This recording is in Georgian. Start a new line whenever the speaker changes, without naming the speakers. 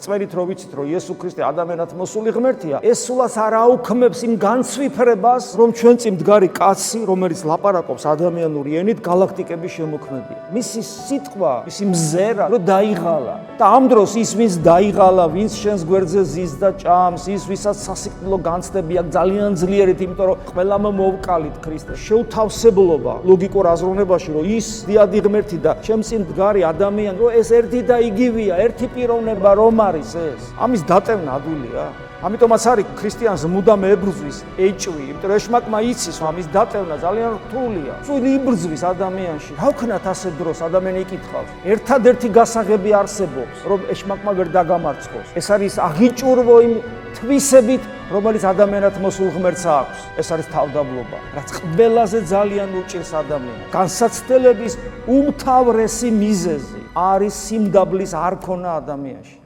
Წვერით რო ვიცით, რომ იესო ქრისტე ადამიანად მოსული ღმერთია, ეს სულაც არ აუქმებს იმ განცვიფრებას, რომ ჩვენ წინ მდგარი კაცი, რომელიც ლაპარაკობს ადამიანური ენით, გალაქტიკების შემოქმედია. მისი სიტყვა, მისი მზერა, რომ დაიღალა. და ამ დროს ის, ვინც დაიღალა, ვინც შენს გვერდზე ზის და ჭამს, ის, ვისაც სასიკვდილო განცდები აქვს ძალიან ძლიერით, იმიტომ რომ ყველამ მოვკალით ქრისტეს. შეუთავსებლობა ლოგიკურ აზროვნებაში, რომ ის დიადი ღმერთი და ჩემ წინ მდგარი ადამიანი, რომ ეს ერთი და იგივეა, ერთი პიროვნება რომ არის ეს. ამის დატევნა ადვილია. ამიტომაც არის ქრისტიანს მუდამ ებრძვის ეჭვი, იმიტომ რომ ეშმაკმა იცის, რომ ამის დატევნა ძალიან რთულია. სულ იბრძვის ადამიანში. რა ვქნათ ასე დროს ადამიანი იკითხავს. ერთადერთი გასაღები არსებობს, რომ ეშმაკმა ვერ დაგამარცხოს. ეს არის აღიჭურვო იმ თვისებით, რომელიც ადამიანად მოსულ ღმერთს აქვს. ეს არის თავდაბლობა, რაც ყველაზე ძალიან უჭირს ადამიანს. განსაცდელების უმთავრესი მიზეზი არის სიმდაბლის არ ქონა ადამიანში.